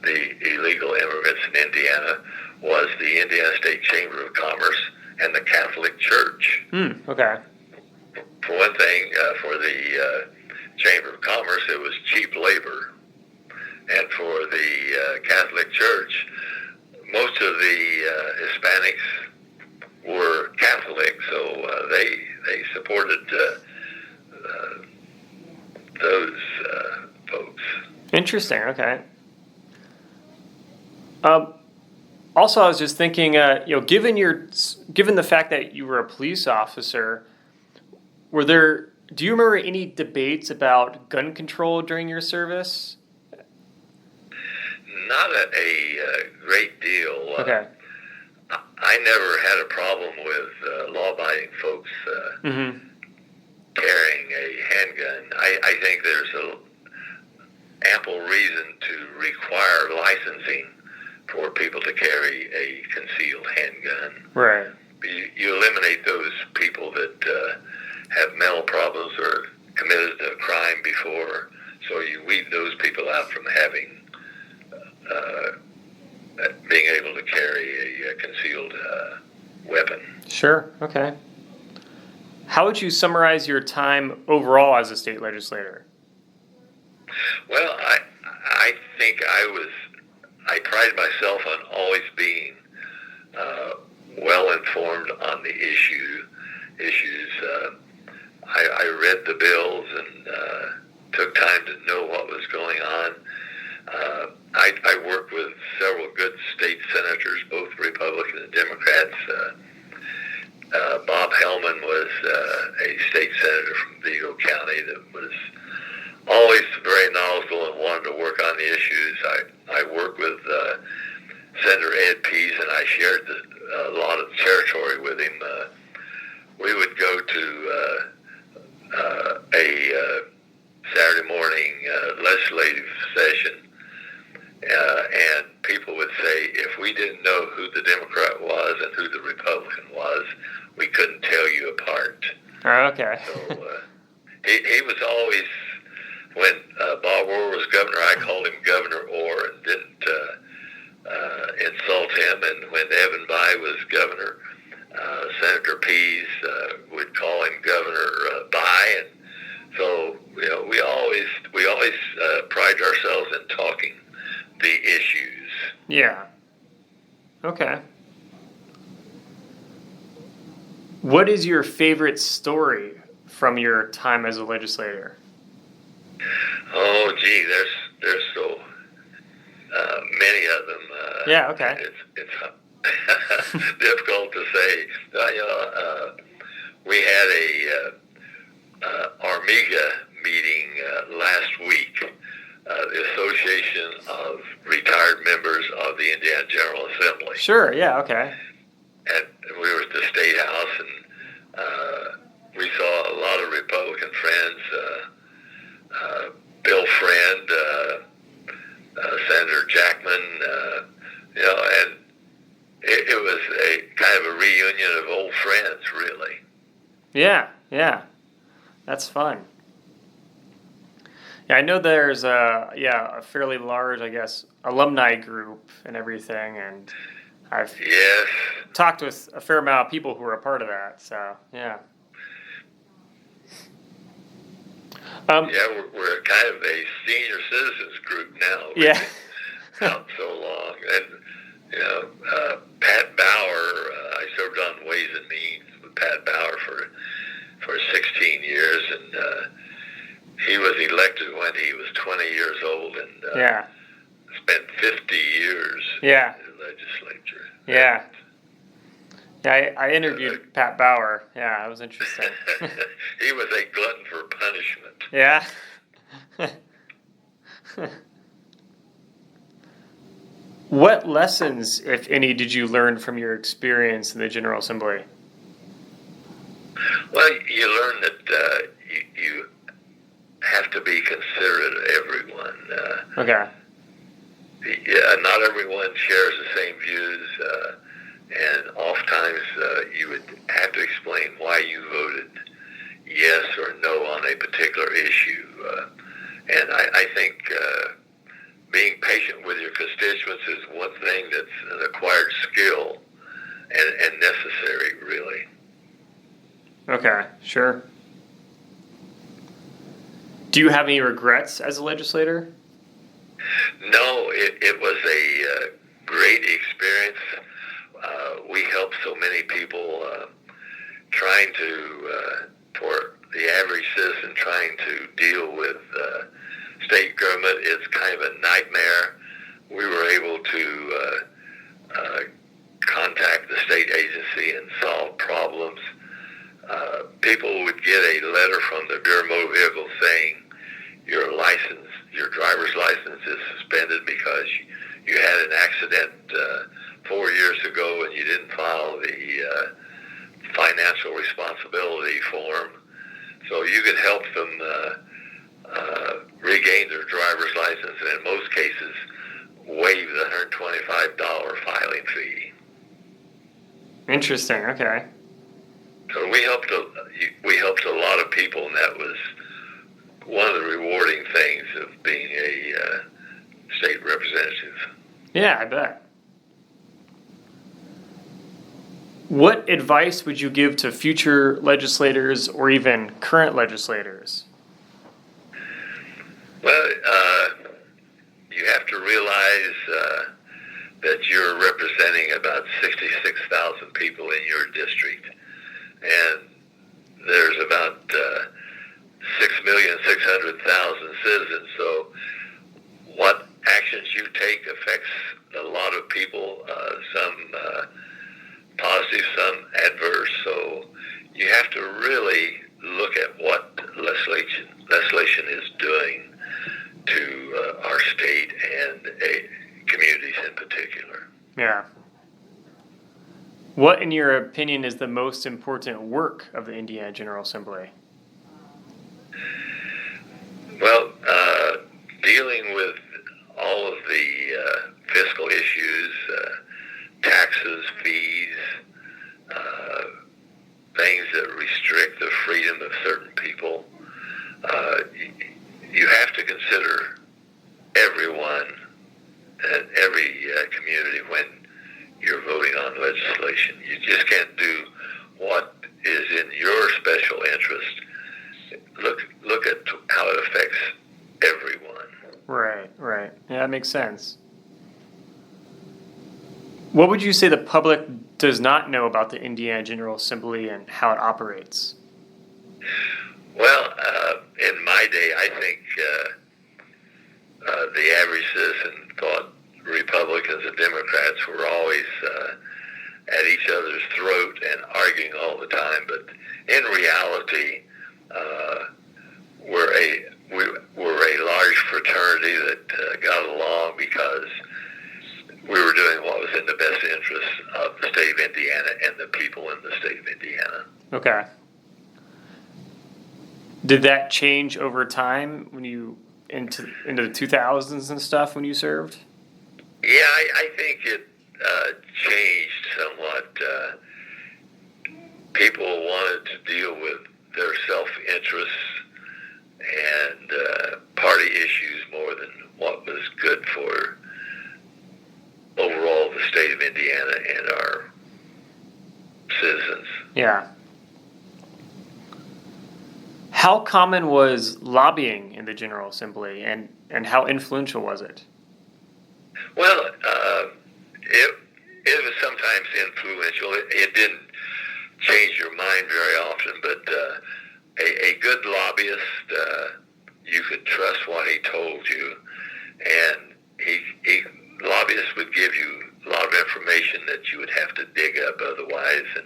the illegal immigrants in Indiana was the Indiana State Chamber of Commerce and the Catholic Church. Okay. For one thing, for the Chamber of Commerce, it was cheap labor. And for the Catholic Church, most of the Hispanics were Catholic, so they supported those folks. Interesting. Okay. Also, I was just thinking, given the fact that you were a police officer, do you remember any debates about gun control during your service? Not a great deal. Okay. I never had a problem with law-abiding folks carrying a handgun. I think there's ample reason to require licensing for people to carry a concealed handgun. Right. You eliminate those people that have mental problems or committed a crime before, so you weed those people out from having being able to carry a concealed weapon. Sure. Okay. How would you summarize your time overall as a state legislator? Well, I think I prided myself on always being well informed on the issues. I read the bills and took time to know what was going on. I worked with several good state senators, both Republican and Democrats. Bob Hellman was a state senator from Vigo County that was always very knowledgeable and wanted to work on the issues. I worked with Senator Ed Pease, and I shared a lot of the territory with him. We would go to a Saturday morning legislative session, and people would say if we didn't know who the Democrat was and who the Republican was, we couldn't tell you apart. Oh, okay. So he was always, when Bob Orr was governor, I called him Governor Orr and didn't insult him. And when Evan Bayh was governor, Senator Pease would call him Governor Bayh. And so, we always pride ourselves in talking the issues. Yeah. Okay. What is your favorite story from your time as a legislator? Oh, gee, there's so many of them. Yeah, okay. It's difficult to say. We had a Armiga meeting last week, the Association of Retired Members of the Indiana General Assembly. Sure, yeah, okay. And we were at the State House, and we saw a lot of Republican friends, Bill Friend, Senator Jackman, and it was a kind of a reunion of old friends, really. Yeah, that's fun. Yeah, I know there's a fairly large, I guess, alumni group and everything, and I've talked with a fair amount of people who are a part of that, so, yeah. We're kind of a senior citizens group now. Yeah. Out so long. And, Pat Bauer, I served on Ways and Means with Pat Bauer for 16 years, and he was elected when he was 20 years old, and spent 50 years in the legislature. Yeah. Yeah, I interviewed Pat Bauer. Yeah, it was interesting. He was a glutton for punishment. Yeah. What lessons, if any, did you learn from your experience in the General Assembly? Well, you learn that you have to be considerate of everyone. Okay. Yeah, not everyone shares the same views, and oftentimes you would have to explain why you voted yes or no on a particular issue. And I think being patient with your constituents is one thing that's an acquired skill and necessary, really. Okay, sure. Do you have any regrets as a legislator? No, it was a great experience. We helped so many people trying to, for the average citizen trying to deal with state government, it's kind of a nightmare. We were able to contact the state agency and solve problems. People would get a letter from the Bureau of Motor Vehicles saying your driver's license is suspended because you had an accident 4 years ago and you didn't file the financial responsibility form. So you could help them regain their driver's license, and in most cases waive the $125 filing fee. Interesting, okay. So we helped a lot of people, and that was one of the rewarding things of being a state representative. Yeah, I bet. What advice would you give to future legislators or even current legislators? Well, you have to realize that you're representing about 66,000 people in your district, and there's about 6,600,000 citizens. So what actions you take affects a lot of people, some positive, some adverse. So you have to really look at what legislation is doing to our state and communities in particular. Yeah. What, in your opinion, is the most important work of the Indiana General Assembly? Well, dealing with all of the fiscal issues, taxes, fees, things that restrict the freedom of certain people. You have to consider everyone and every community when you're voting on legislation. You just can't do what is in your special interest. Look at how it affects everyone. Right. Yeah, that makes sense. What would you say the public does not know about the Indiana General Assembly and how it operates? Well, in my day, I think the average citizen thought Republicans and Democrats were always at each other's throat and arguing all the time. But in reality, we're a large fraternity that got along because we were doing what was in the best interest of the state of Indiana and the people in the state of Indiana. Okay. Did that change over time when you into the 2000s and stuff when you served? Yeah, I think it changed somewhat. People wanted to deal with their self-interests and party issues more than what was good for overall the state of Indiana and our citizens. Yeah. How common was lobbying in the General Assembly, and how influential was it? Well, it was sometimes influential. It didn't change your mind very often, but a good lobbyist, you could trust what he told you, and lobbyists would give you a lot of information that you would have to dig up otherwise. And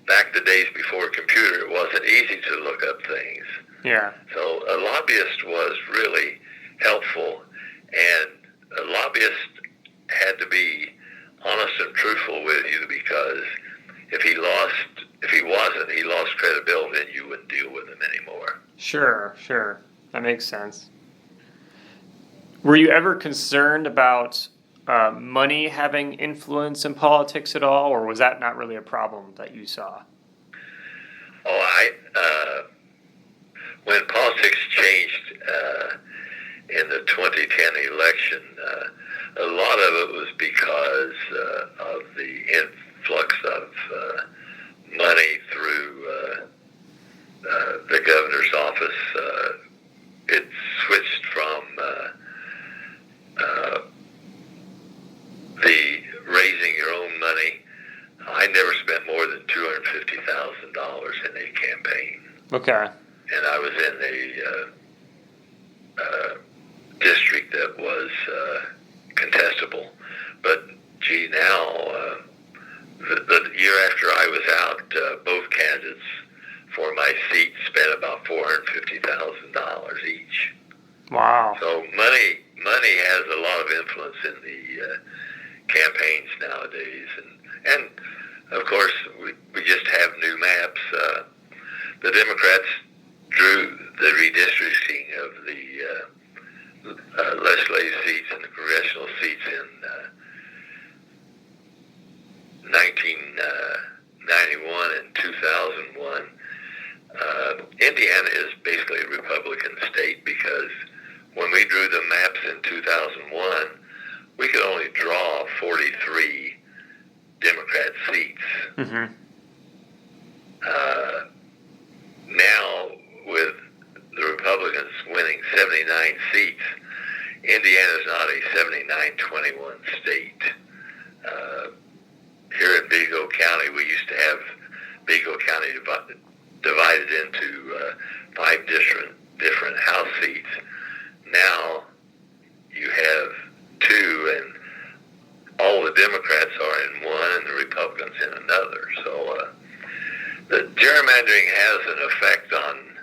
back the days before a computer, it wasn't easy to look up things. Yeah. So a lobbyist was really helpful, and a lobbyist had to be honest and truthful with you, because if he lost credibility, then you wouldn't deal with him anymore. Sure. That makes sense. Were you ever concerned about money having influence in politics at all, or was that not really a problem that you saw? When politics changed in the 2010 election, a lot of it was because of the influx of money through the governor's office. It switched from the raising your own money. I never spent more than $250,000 in a campaign. Okay. And I was in a district that was contestable. But gee, now the year after I was out, both candidates for my seat spent about $450,000 each. Wow. So money has a lot of influence in the campaigns nowadays, and of course we just have new maps. The Democrats drew the redistricting of the legislative seats and the congressional seats in 1991 and 2001. Indiana is basically a Republican state, because when we drew the maps in 2001, we could only draw 43 Democrat seats. Mm-hmm. Now, with the Republicans winning 79 seats, Indiana is not a 79-21 state. Here in Vigo County, we used to have Vigo County divided into 5 different House seats. Now you have 2, and all the Democrats are in one and the Republicans in another. So the gerrymandering has an effect on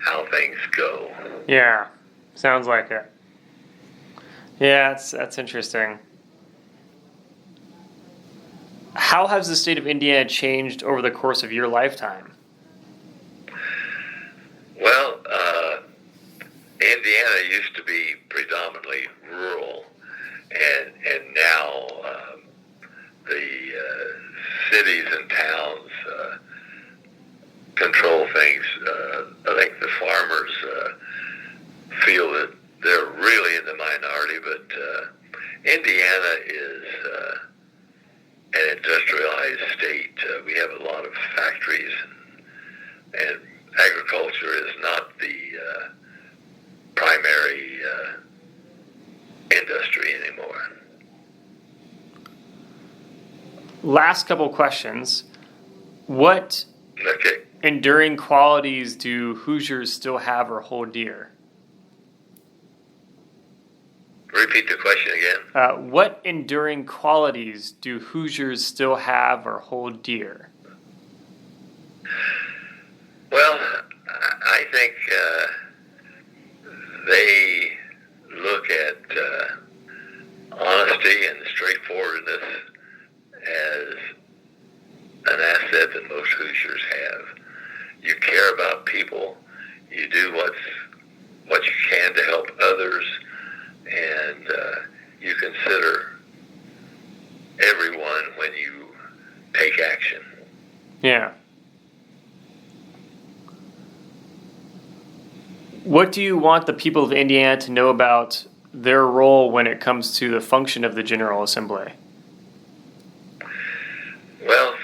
how things go. Yeah, sounds like it. Yeah, that's interesting. How has the state of Indiana changed over the course of your lifetime? Well, Indiana used to be predominantly rural, and now the cities and towns control things. I think the farmers feel that they're really in the minority, but Indiana is an industrialized state. We have a lot of factories, and agriculture is not the primary industry anymore. Last couple questions. What Okay. enduring qualities do Hoosiers still have or hold dear? Repeat the question again. What enduring qualities do Hoosiers still have or hold dear? Well, I think they look at honesty and straightforwardness as an asset that most Hoosiers have. You care about people. You do what you can to help others, and you consider everyone when you take action. Yeah. What do you want the people of Indiana to know about their role when it comes to the function of the General Assembly? Well,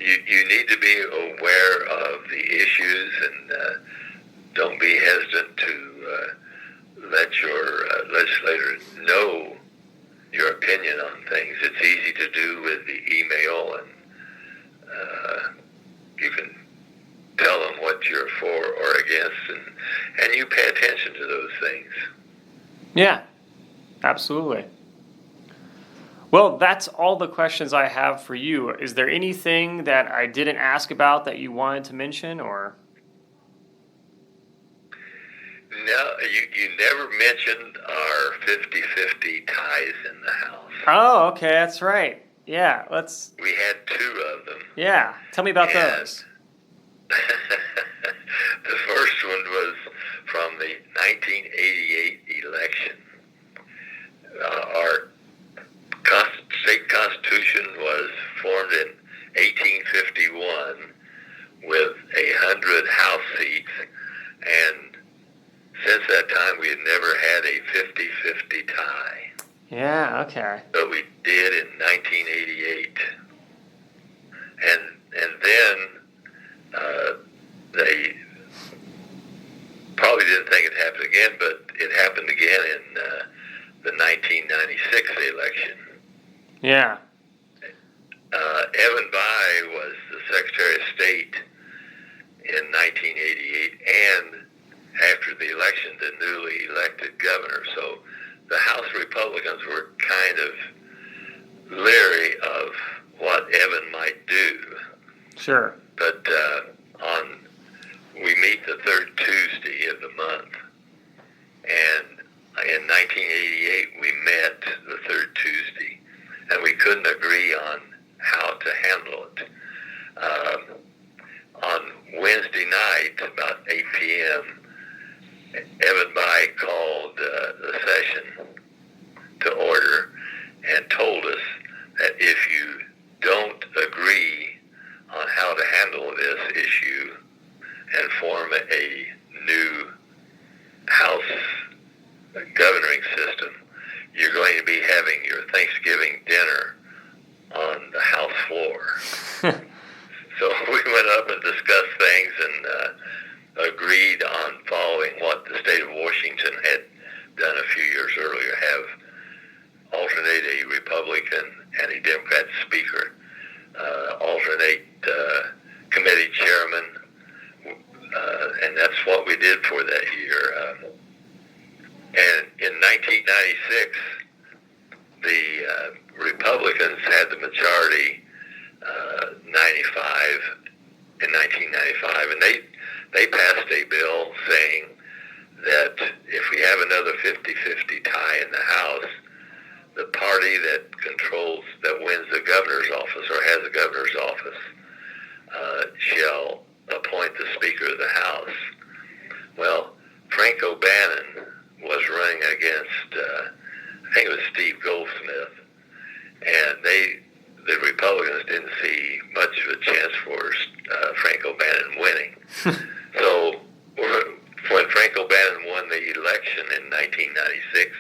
you need to be aware of the issues, and don't be hesitant to let your legislators know your opinion on things. It's easy to do with the email, and you can tell them what you're for or against, and you pay attention to those things. Yeah, absolutely. Well, that's all the questions I have for you. Is there anything that I didn't ask about that you wanted to mention, or? No, you never mentioned our 50-50 ties in the House. Oh, okay, that's right. Yeah, We had 2 of them. Yeah, tell me about And those. the first one was from the 1988 election. Our state constitution was formed in 1851 with 100 House seats, and since that time we had never had a 50-50 tie. Yeah, okay. But we did in 1988. And then they probably didn't think it'd happen again, but it happened again in the 1996 election. Yeah. Evan Bayh was the Secretary of State in 1988, and after the election, the newly elected governor. So the House Republicans were kind of leery of what Evan might do. Sure. But we meet the third Tuesday of the month, and in 1988 we met the third Tuesday, and we couldn't agree on how to handle it. On Wednesday night, about 8 p.m., Evan Bayh called the session to order and told us that if you don't agree on how to handle this issue and form a new House governing system, you're going to be having your Thanksgiving dinner on the House floor. So we went up and discussed things and agreed on following what the state of Washington they passed a bill saying that if we have another 50-50 tie in the House, the party that wins the governor's office or has a governor's office shall appoint the Speaker of the House. Well, Frank O'Bannon was running against, I think it was Steve Goldsmith, and the Republicans didn't see much of a chance for Frank O'Bannon winning. So when Frank O'Bannon won the election in 1996,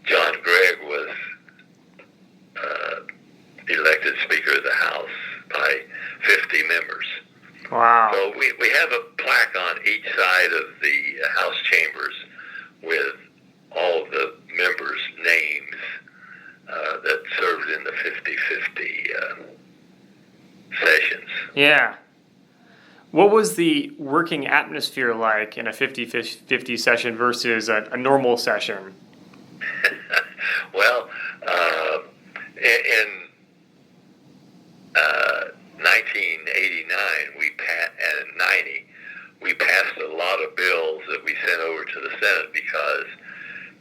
John Gregg was elected Speaker of the House by 50 members. Wow. So we have a plaque on each side of the House chambers with all the members' names that served in the 50-50 sessions. Yeah. What was the working atmosphere like in a 50-50 session versus a normal session? Well, in 1989, and 90, we passed a lot of bills that we sent over to the Senate because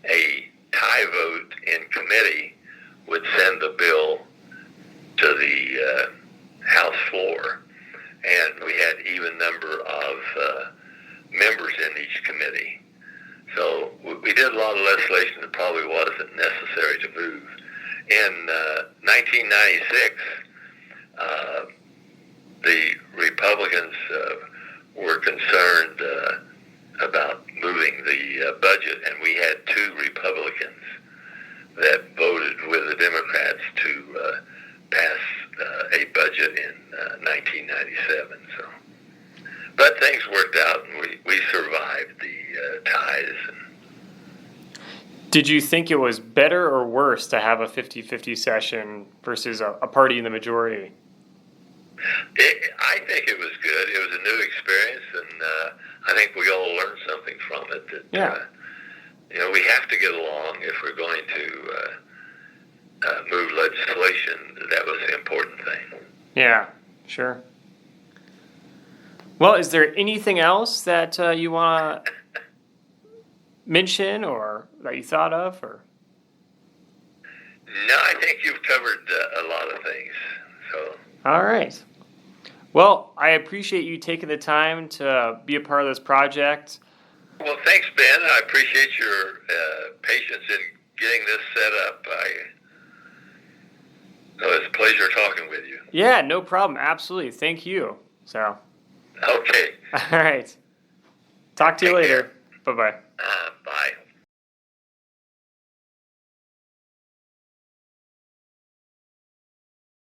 a tie vote in committee would send the bill to the House floor, and we had even number of members in each committee. So we did a lot of legislation that probably wasn't necessary to move. In 1996, the Republicans were concerned about moving the budget, and we had two Republicans that voted with the Democrats to pass a budget in 1997. So, but things worked out, and we survived the ties. Did you think it was better or worse to have a 50-50 session versus a party in the majority? I think it was good. It was a new experience, and I think we all learned something from it. That, we have to get along if we're going to move legislation. That was the important thing. Yeah, sure. Well, is there anything else that you want to mention or that you thought of? Or? No, I think you've covered a lot of things. So. All right. Well, I appreciate you taking the time to be a part of this project. Well, thanks, Ben. I appreciate your patience in getting this set up. It's a pleasure talking with you. Yeah, no problem. Absolutely. Thank you. So. Okay. All right. Talk to you later. Bye-bye.